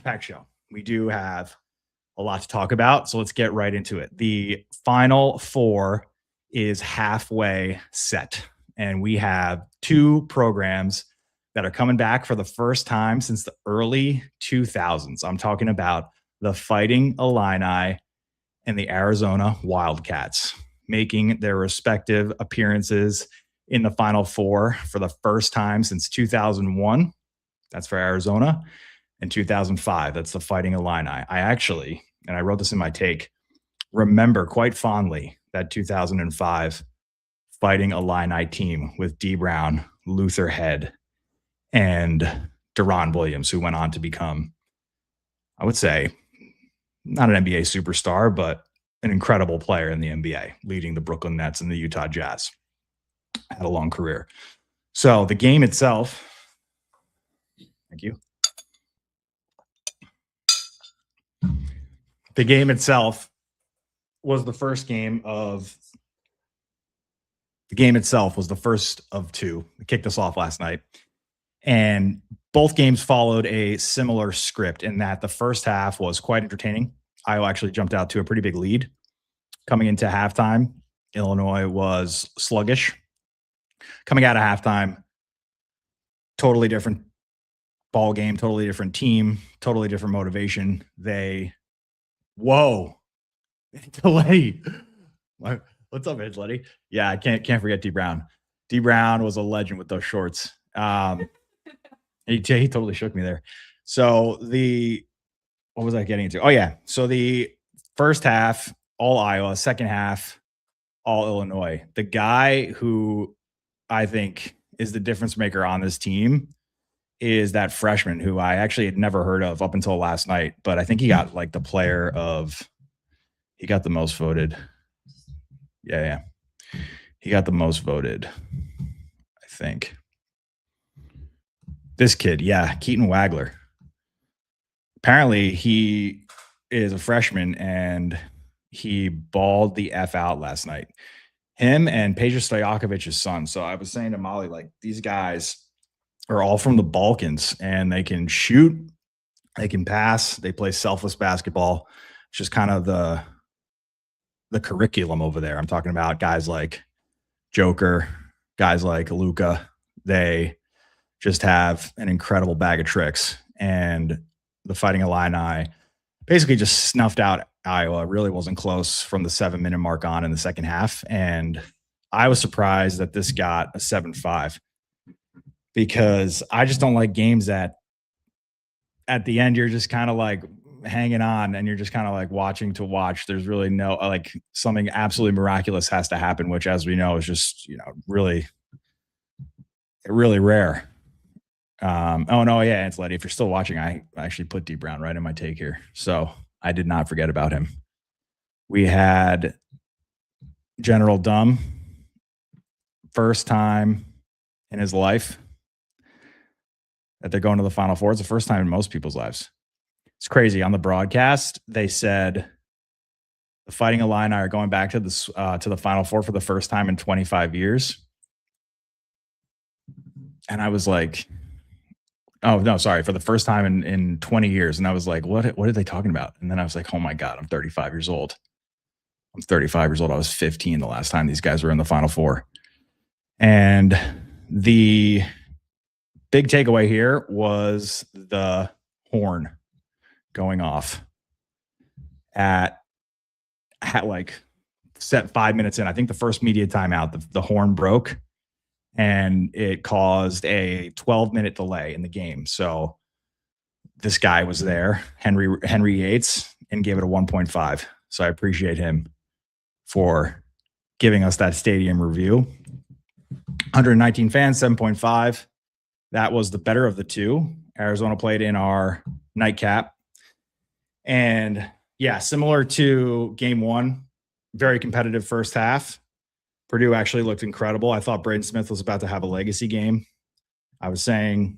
packed show. We do have a lot to talk about, so let's get right into it. The Final Four is halfway set, and we have two programs that are coming back for the first time since the early 2000s. I'm talking about the Fighting Illini and the Arizona Wildcats making their respective appearances in the Final Four for the first time since 2001. That's for Arizona. And 2005, that's the Fighting Illini. I actually, and I wrote this in my take, remember quite fondly that 2005 Fighting Illini team with D. Brown, Luther Head, and Deron Williams, who went on to become, I would say, not an NBA superstar, but an incredible player in the NBA, leading the Brooklyn Nets and the Utah Jazz. Had a long career. So the game itself, thank you. The game itself was the first of two. It kicked us off last night. And both games followed a similar script in that the first half was quite entertaining. Iowa actually jumped out to a pretty big lead. Coming into halftime, Illinois was sluggish. Coming out of halftime, totally different ball game, totally different team, totally different motivation. Delay. What's up, Edge Letty? Yeah, I can't forget D. Brown. D. Brown was a legend with those shorts. He totally shook me there. So what was I getting into? Oh yeah. So the first half, all Iowa. Second half, all Illinois. The guy who I think is the difference maker on this team is that freshman who I actually had never heard of up until last night, but I think he got like he got the most voted. Yeah. He got the most voted, I think. This kid, yeah, Keaton Wagler. Apparently he is a freshman and he balled the F out last night. Him and Peja Stojakovic's son. So I was saying to Molly, like, these guys are all from the Balkans and they can shoot, they can pass, they play selfless basketball. It's just kind of the curriculum over there. I'm talking about guys like Joker, guys like Luka. They just have an incredible bag of tricks. And the Fighting Illini basically just snuffed out Iowa. Really wasn't close from the 7-minute mark on in the second half. And I was surprised that this got a 7-5 because I just don't like games that at the end you're just kind of like hanging on and you're just kind of like watching to watch. There's really no, like, something absolutely miraculous has to happen, which, as we know, is just, really rare. Oh no, yeah, it's Letty. If you're still watching, I actually put D. Brown right in my take here. So I did not forget about him. We had General Dumb, first time in his life that they're going to the Final Four. It's the first time in most people's lives. It's crazy. On the broadcast, they said the Fighting Illini are going back to the Final Four for the first time in 25 years. And I was like, oh, no, sorry, for the first time in 20 years. And I was like, what are they talking about? And then I was like, oh my God, I'm 35 years old. I was 15 the last time these guys were in the Final Four. And the big takeaway here was the horn going off at like set 5 minutes in. I think the first media timeout, the horn broke. And it caused a 12-minute delay in the game. So this guy was there, Henry Yates, and gave it a 1.5. So I appreciate him for giving us that stadium review. 119 fans, 7.5. That was the better of the two. Arizona played in our nightcap. And yeah, similar to game one, very competitive first half. Purdue actually looked incredible. I thought Braden Smith was about to have a legacy game. I was saying,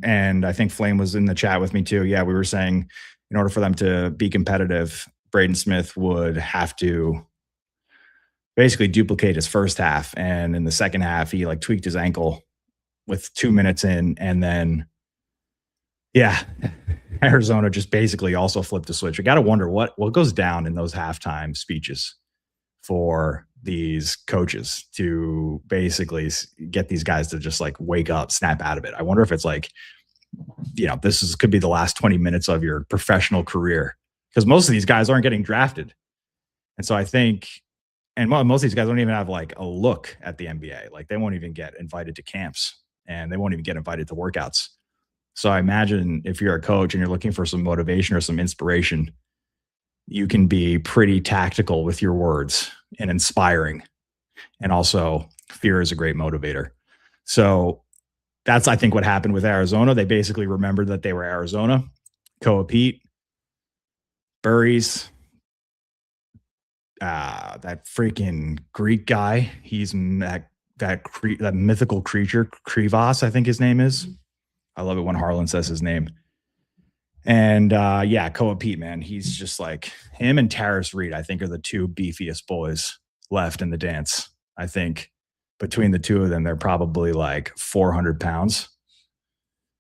and I think Flame was in the chat with me too. Yeah, we were saying in order for them to be competitive, Braden Smith would have to basically duplicate his first half. And in the second half, he like tweaked his ankle with 2 minutes in and then Yeah. Arizona just basically also flipped the switch. I got to wonder what goes down in those halftime speeches for these coaches to basically get these guys to just like wake up, snap out of it. I wonder if it's like, could be the last 20 minutes of your professional career, because most of these guys aren't getting drafted. And so I think, and most of these guys don't even have like a look at the NBA. Like they won't even get invited to camps and they won't even get invited to workouts. So I imagine if you're a coach and you're looking for some motivation or some inspiration, you can be pretty tactical with your words and inspiring. And also, fear is a great motivator. So that's, I think, what happened with Arizona. They basically remembered that they were Arizona. Koa Pete, Burries, that freaking Greek guy. He's that mythical creature, Krivas, I think his name is. I love it when Harlan says his name. And Koa Pete, man, he's just like him and Taris Reed, I think, are the two beefiest boys left in the dance. I think between the two of them, they're probably like 400 pounds.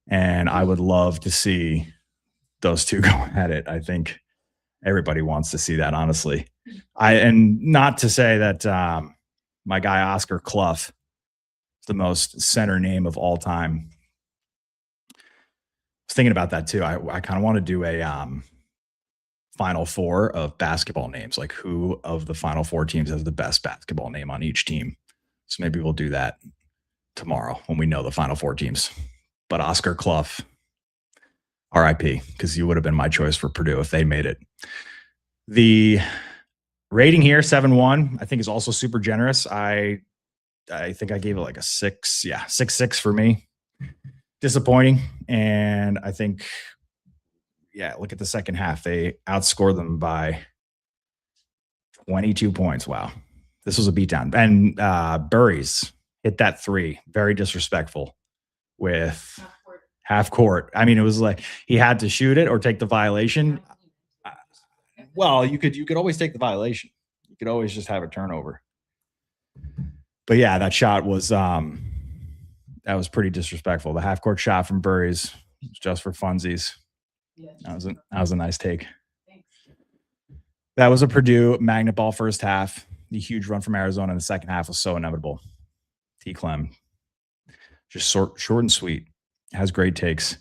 And I would love to see those two go at it. I think everybody wants to see that, honestly. And not to say that my guy Oscar Clough is the most center name of all time. I was thinking about that too. I kind of want to do a Final Four of basketball names, like who of the Final Four teams has the best basketball name on each team. So maybe we'll do that tomorrow when we know the Final Four teams. But Oscar Clough, RIP, because you would have been my choice for Purdue if they made it. The rating here, 7-1, I think is also super generous. I think I gave it like a 6. Yeah, 6-6 for me. Disappointing. And I think, look at the second half. They outscored them by 22 points. Wow. This was a beatdown. And Burries hit that 3. Very disrespectful with half court. I mean, it was like he had to shoot it or take the violation. Well, you could always take the violation. You could always just have a turnover. But yeah, that shot was that was pretty disrespectful. The half court shot from Burries was just for funsies. That was a nice take. Thanks. That was a Purdue magnet ball first half. The huge run from Arizona in the second half was so inevitable. T. Clem, just short and sweet. Has great takes.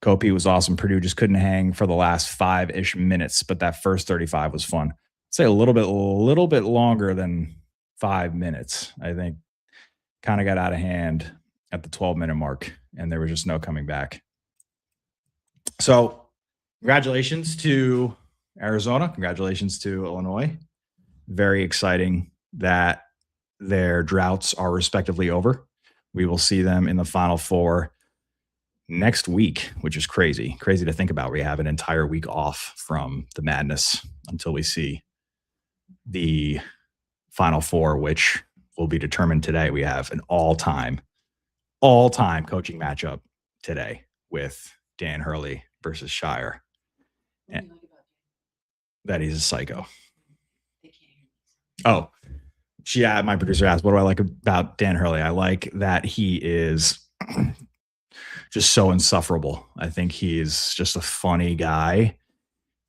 Kopi was awesome. Purdue just couldn't hang for the last 5-ish minutes, but that first 35 was fun. I'd say a little bit longer than 5 minutes. I think kind of got out of hand at the 12-minute mark, and there was just no coming back. So congratulations to Arizona. Congratulations to Illinois. Very exciting that their droughts are respectively over. We will see them in the Final Four next week, which is crazy to think about. We have an entire week off from the madness until we see the Final Four, which will be determined today. We have an all-time coaching matchup today with Dan Hurley versus Shire. And that he's a psycho. Oh, my producer asked, what do I like about Dan Hurley? I like that he is just so insufferable. I think he's just a funny guy,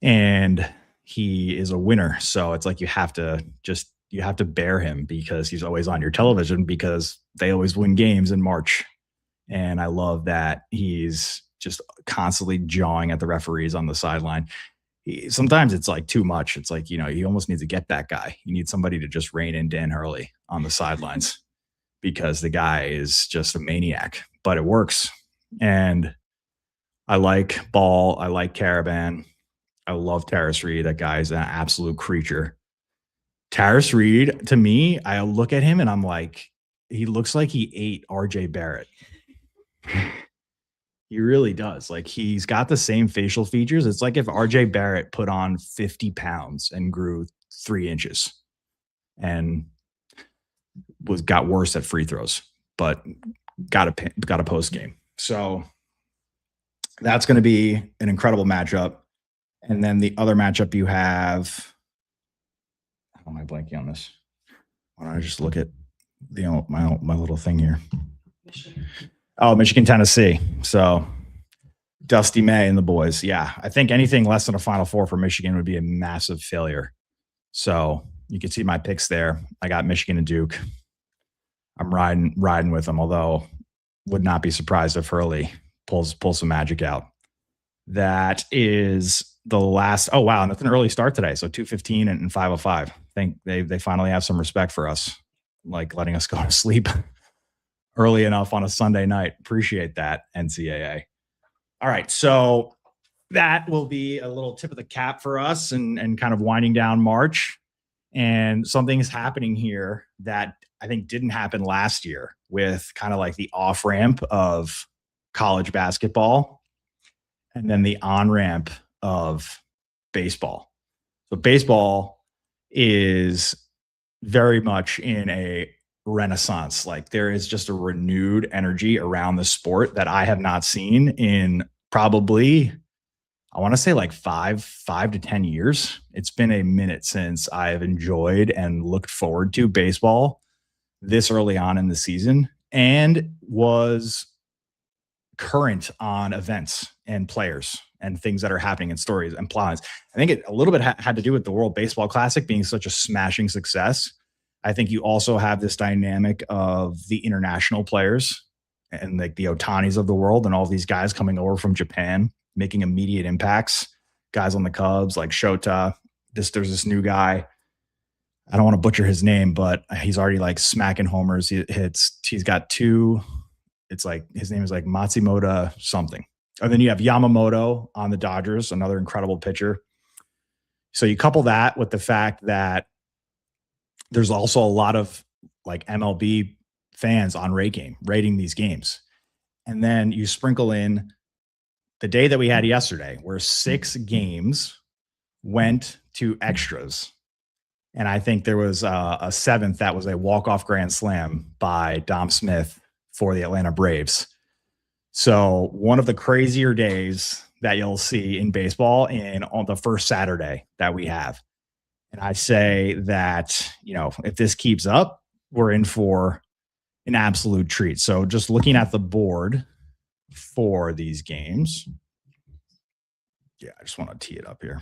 and he is a winner. So it's like you have to bear him because he's always on your television because they always win games in March. And I love that he's just constantly jawing at the referees on the sideline. Sometimes it's like too much. It's like, you almost need to get that guy. You need somebody to just rein in Dan Hurley on the sidelines because the guy is just a maniac, but it works. And I like Ball. I like Caravan. I love Taris Reed. That guy's an absolute creature. Taris Reed, to me, I look at him and I'm like, he looks like he ate RJ Barrett. He really does. Like, he's got the same facial features. It's like if RJ Barrett put on 50 pounds and grew 3 inches and got worse at free throws, but got a post game. So that's going to be an incredible matchup. And then the other matchup you have, how am I blanking on this? Why don't I just look at my little thing here? Michigan, Tennessee. So Dusty May and the boys. Yeah, I think anything less than a Final Four for Michigan would be a massive failure. So you can see my picks there. I got Michigan and Duke. I'm riding with them, although would not be surprised if Hurley pulls some magic out. That is the last. Oh wow, and it's an early start today. So 2:15 and 5:05. I think they finally have some respect for us, like letting us go to sleep early enough on a Sunday night. Appreciate that, NCAA. All right, so that will be a little tip of the cap for us and kind of winding down March. And something's happening here that I think didn't happen last year with kind of like the off ramp of college basketball and then the on ramp of baseball. So baseball is very much in a renaissance. Like there is just a renewed energy around the sport that I have not seen in probably, I want to say like five to 10 years. It's been a minute since I have enjoyed and looked forward to baseball this early on in the season and was current on events and players and things that are happening in stories and plots. I think it a little bit had to do with the World Baseball Classic being such a smashing success. I think you also have this dynamic of the international players and like the Otanis of the world and all these guys coming over from Japan, making immediate impacts. Guys on the Cubs like Shota. There's this new guy. I don't want to butcher his name, but he's already like smacking homers. He's got two. It's like his name is like Matsumoto something. And then you have Yamamoto on the Dodgers, another incredible pitcher. So you couple that with the fact that there's also a lot of like MLB fans on RateGame rating these games. And then you sprinkle in the day that we had yesterday where 6 games went to extras. And I think there was a 7th that was a walk-off grand slam by Dom Smith for the Atlanta Braves. So one of the crazier days that you'll see in baseball on the first Saturday that we have. And I say that, if this keeps up, we're in for an absolute treat. So just looking at the board for these games. Yeah, I just want to tee it up here.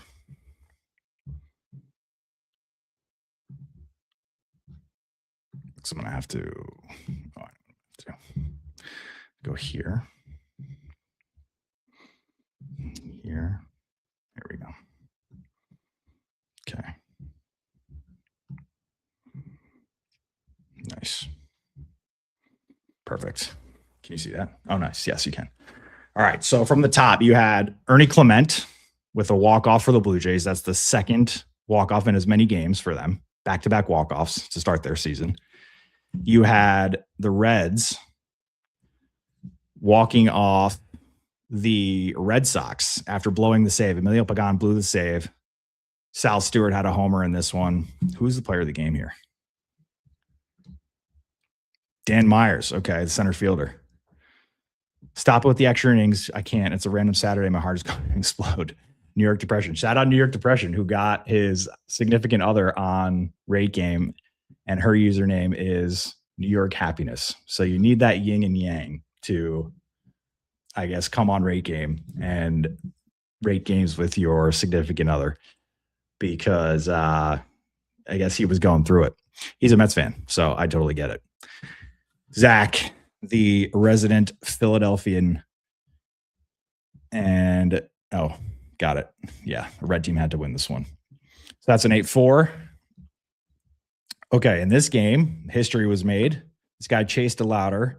So I'm going to have to go here. Here. There we go. Okay. Nice. Perfect. Can you see that? Oh, nice. Yes, you can. All right. So from the top, you had Ernie Clement with a walk-off for the Blue Jays. That's the second walk-off in as many games for them. Back-to-back walk-offs to start their season. You had the Reds walking off the Red Sox after blowing the save. Emilio Pagan blew the save. Sal Stewart had a homer in this one. Who's the player of the game here? Dan Myers. Okay, the center fielder. Stop it with the extra innings. I can't. It's a random Saturday. My heart is going to explode. New York Depression. Shout out New York Depression, who got his significant other on RateGame, and her username is New York Happiness. So you need that yin and yang to, I guess, come on RateGame and rate games with your significant other, because I guess he was going through it. He's a Mets fan, so I totally get it. Zach, the resident Philadelphian, and got it. Yeah, the red team had to win this one. So that's an 8-4. Okay, in this game, history was made. This guy, Chase DeLauder,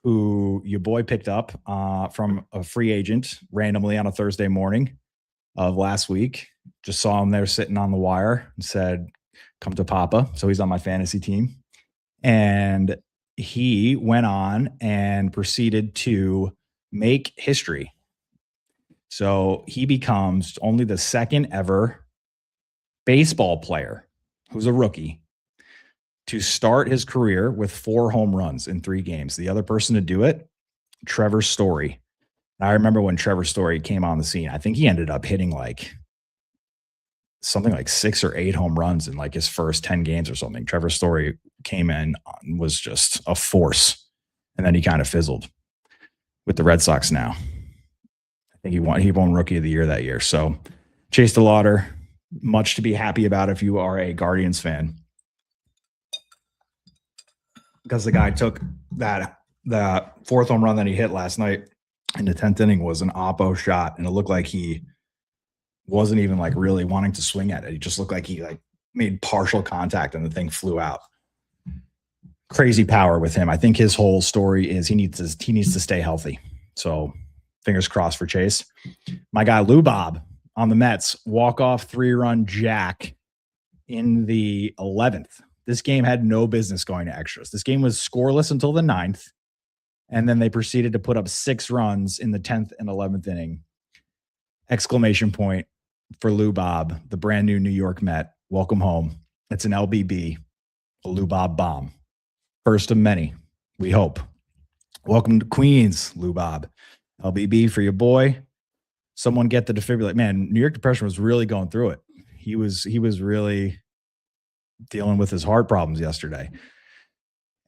who your boy picked up from a free agent randomly on a Thursday morning of last week. Just saw him there sitting on the wire and said, come to Papa. So he's on my fantasy team. And he went on and proceeded to make history. So he becomes only the second ever baseball player who's a rookie to start his career with 4 home runs in 3 games. The other person to do it, Trevor Story. And I remember when Trevor Story came on the scene, I think he ended up hitting like something like 6 or 8 home runs in like his first 10 games or something. Trevor Story came in and was just a force. And then he kind of fizzled with the Red Sox now. think he won Rookie of the Year that year. So Chase DeLauder, much to be happy about if you are a Guardians fan, because the guy took that fourth home run that he hit last night in the 10th inning was an oppo shot, and it looked like he wasn't even like really wanting to swing at it. It just looked like he like made partial contact and the thing flew out. Crazy power with him. I think his whole story is he needs to stay healthy. So fingers crossed for Chase. My guy Lou Bob on the Mets, walk-off 3-run jack in the 11th. This game had no business going to extras. This game was scoreless until the 9th, and then they proceeded to put up 6 runs in the 10th and 11th inning. Exclamation point for Lou Bob, the brand new New York Met. Welcome home. It's an LBB, a Lou Bob bomb. First of many, we hope. Welcome to Queens, Lou Bob. LBB for your boy. Someone get the defibrillator. Man, New York Depression was really going through it. He was really dealing with his heart problems yesterday.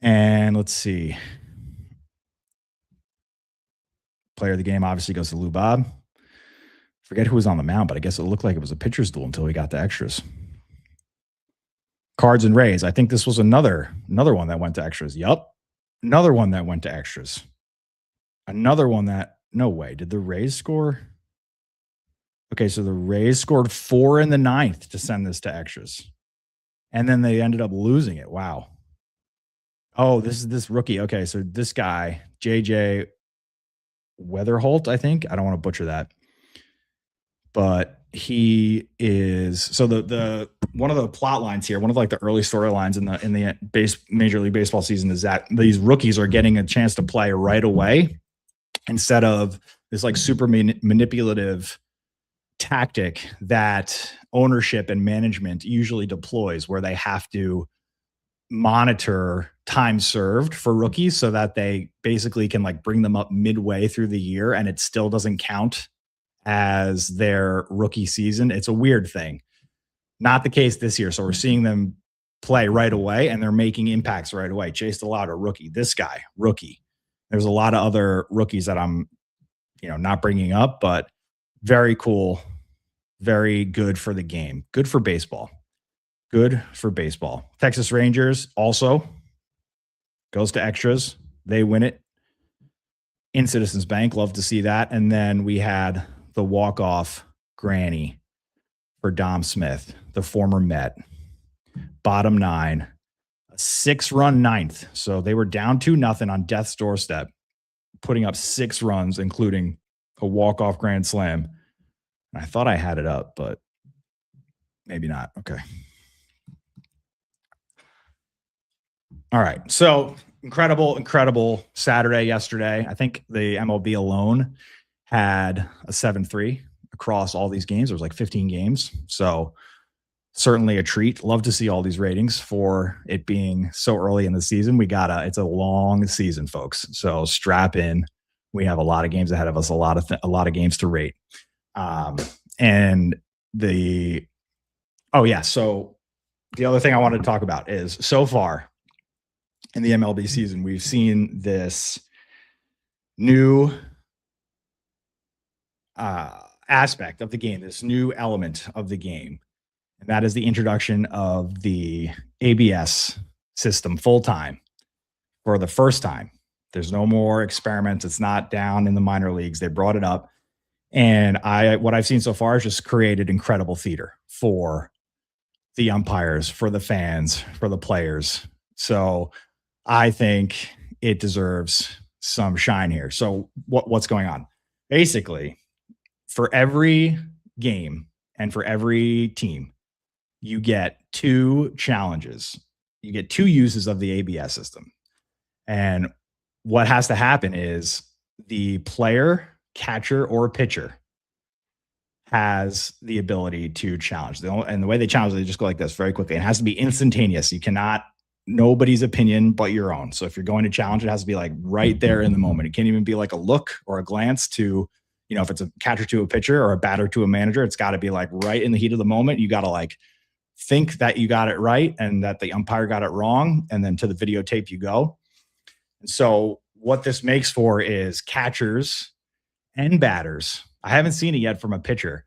And let's see. Player of the game obviously goes to Lou Bob. Forget who was on the mound, but I guess it looked like it was a pitcher's duel until we got to extras. Cards and Rays. I think this was another one that went to extras. Yup. Another one that went to extras. Another one that, no way. Did the Rays score? Okay, so the Rays scored 4 in the 9th to send this to extras. And then they ended up losing it. Wow. Oh, this is this rookie. Okay, so this guy, JJ Weatherholt, I think. I don't want to butcher that. But he is, so the one of the plot lines here, one of like the early storylines in the Major League Baseball season is that these rookies are getting a chance to play right away instead of this like super manipulative tactic that ownership and management usually deploys, where they have to monitor time served for rookies so that they basically can like bring them up midway through the year and it still doesn't count as their rookie season. It's a weird thing. Not the case this year. So we're seeing them play right away and they're making impacts right away. Chase DeLauder, rookie. This guy, rookie. There's a lot of other rookies that I'm, not bringing up, but very cool. Very good for the game. Good for baseball. Good for baseball. Texas Rangers also goes to extras. They win it in Citizens Bank. Love to see that. And then we had the walk-off granny for Dom Smith, the former Met. Bottom 9, a 6-run 9th. So they were down 2-0 on death's doorstep, putting up 6 runs, including a walk-off grand slam. I thought I had it up, but maybe not. Okay. All right. So incredible Saturday yesterday. I think the MLB alone had a 7-3 across all these games. There was like 15 games. So certainly a treat. Love to see all these ratings for it being so early in the season. It's a long season, folks. So strap in. We have a lot of games ahead of us, a lot of games to rate. So the other thing I wanted to talk about is so far in the MLB season, we've seen this new aspect of the game, this new element of the game, and that is the introduction of the ABS system full-time for the first time. There's no more experiments. It's not down in the minor leagues. They brought it up. And what I've seen so far has just created incredible theater for the umpires, for the fans, for the players. So I think it deserves some shine here. So what's going on? Basically, for every game and for every team, you get 2 challenges. You get 2 uses of the ABS system. And what has to happen is the player, catcher, or pitcher has the ability to challenge. And the way they challenge, they just go like this very quickly. It has to be instantaneous. You cannot, nobody's opinion but your own. So if you're going to challenge, it has to be like right there in the moment. It can't even be like a look or a glance to, if it's a catcher to a pitcher or a batter to a manager, it's got to be like right in the heat of the moment. You got to like think that you got it right and that the umpire got it wrong. And then to the videotape you go. And so what this makes for is catchers and batters I haven't seen it yet from a pitcher,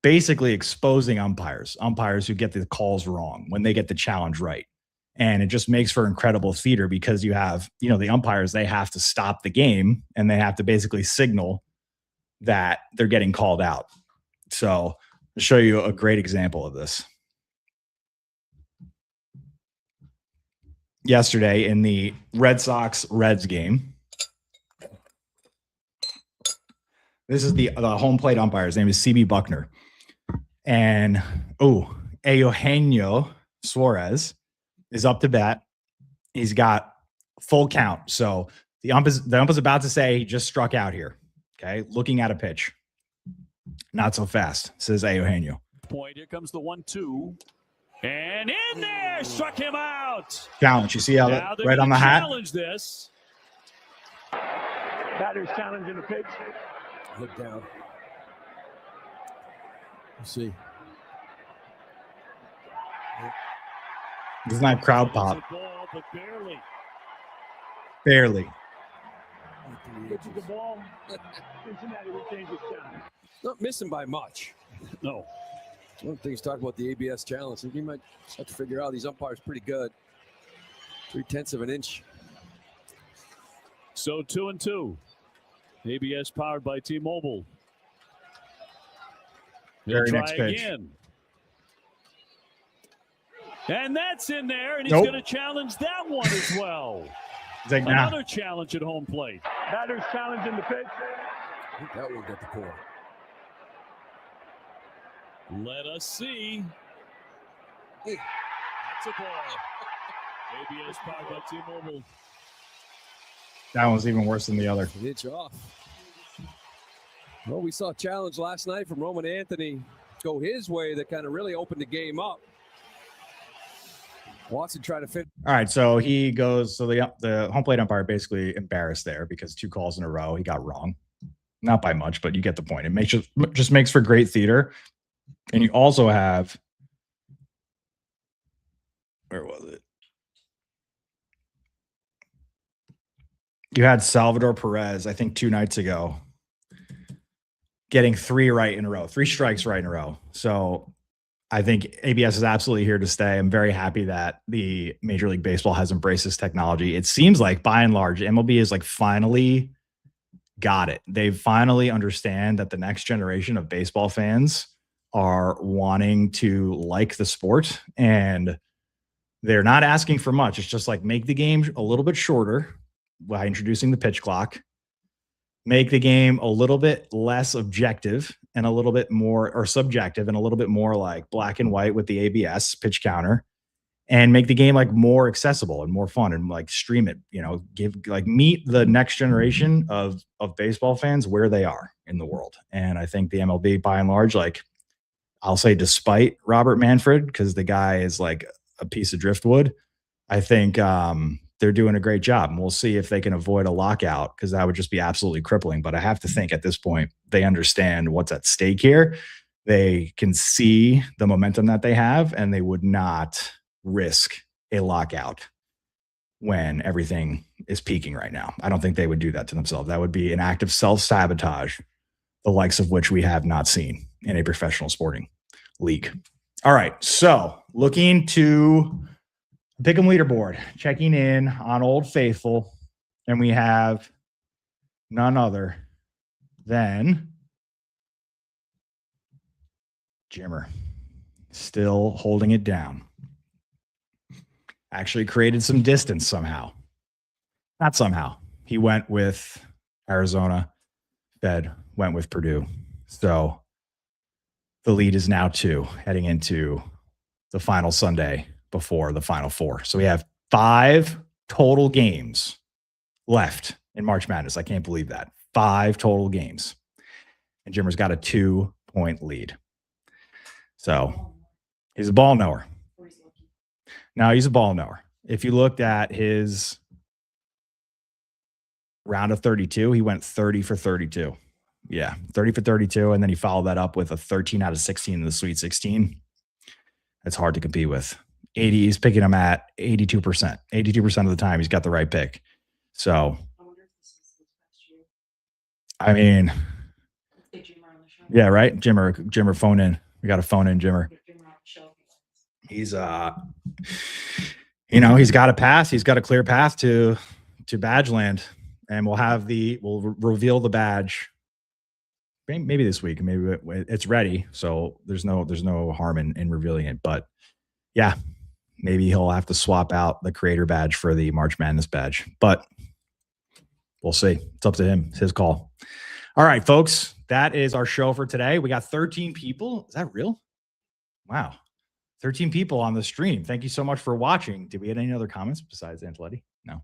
basically exposing umpires who get the calls wrong when they get the challenge right. And it just makes for incredible theater because you have, the umpires, they have to stop the game and they have to basically signal that they're getting called out. So I'll show you a great example of this. Yesterday in the Red Sox-Reds game, this is the home plate umpire. His name is CB Buckner. And, Eugenio Suarez is up to bat. He's got full count. So the ump is about to say he just struck out here. Okay, looking at a pitch. Not so fast, says Eugenio. Point. Here comes the 1-2. And in there, struck him out. Challenge. You see how that right on the hat? Challenge this. Batter's challenging the pitch. Look down. Let's see. It's not crowd pop. Ball, but barely. Barely. Pitches the ball. Cincinnati retains its challenge. Not missing by much. No. One of the things talk about the ABS challenge. You might have to figure out these umpires pretty good. 0.3 of an inch. So 2-2. ABS powered by T-Mobile. Very Try next pitch. again. And that's in there, and he's Nope. going to challenge that one as well. Like, nah. Another challenge at home plate. Batter's challenging the pitch. I think that one got the core. Let us see. Hey. That's a ball. ABS powered by T-Mobile. That one's even worse than the other. An inch off. Well, we saw a challenge last night from Roman Anthony go his way that kind of really opened the game up. Watson trying to fit. All right, so he goes. So the home plate umpire basically embarrassed there because 2 calls in a row he got wrong, not by much, but you get the point. It just makes for great theater. And you also have, where was it? You had Salvador Perez, I think 2 nights ago, getting 3 right in a row, 3 strikes right in a row. So I think ABS is absolutely here to stay. I'm very happy that the Major League Baseball has embraced this technology. It seems like by and large, MLB is like finally got it. They finally understand that the next generation of baseball fans are wanting to like the sport, and they're not asking for much. It's just like make the game a little bit shorter by introducing the pitch clock, make the game a little bit less objective and a little bit more, or subjective and a little bit more like black and white with the ABS pitch counter, and make the game like more accessible and more fun, and like stream it, meet the next generation of baseball fans where they are in the world. And I think the MLB by and large, like I'll say despite Robert Manfred, because the guy is like a piece of driftwood, I think they're doing a great job, and we'll see if they can avoid a lockout, because that would just be absolutely crippling. But I have to think at this point, they understand what's at stake here. They can see the momentum that they have, and they would not risk a lockout when everything is peaking right now. I don't think they would do that to themselves. That would be an act of self-sabotage, the likes of which we have not seen in a professional sporting league. All right, so looking to Pick'em leaderboard, checking in on Old Faithful, and we have none other than Jimmer, still holding it down. Actually created some distance somehow. Not somehow. He went with Arizona. Fed went with Purdue. So the lead is now 2 heading into the final Sunday before the Final Four. So we have 5 total games left in March Madness. I can't believe that. 5 total games. And Jimmer's got a 2-point lead. So he's a ball knower. Now he's a ball knower. If you looked at his round of 32, he went 30 for 32. Yeah, 30 for 32. And then he followed that up with a 13 out of 16 in the Sweet 16. That's hard to compete with. 80, he's picking him at 82%. 82% of the time, he's got the right pick. So, I mean, Yeah, right. Jimmer, phone in. We got a phone in, Jimmer. He's he's got a pass. He's got a clear path to Badgeland, and we'll reveal the badge maybe this week. Maybe it's ready, so there's no harm in revealing it. But yeah, maybe he'll have to swap out the creator badge for the March Madness badge, but we'll see. It's up to him. It's his call. All right, folks, that is our show for today. We got 13 people. Is that real? Wow. 13 people on the stream. Thank you so much for watching. Did we get any other comments besides Antoletti? No.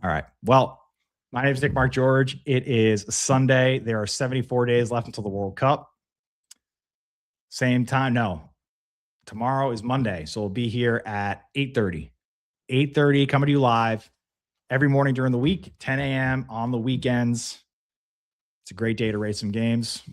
All right. Well, my name is Nick Mark George. It is Sunday. There are 74 days left until the World Cup. Same time. No. Tomorrow is Monday. So we'll be here at 8:30. 8:30, coming to you live every morning during the week, 10 a.m. on the weekends. It's a great day to race some games.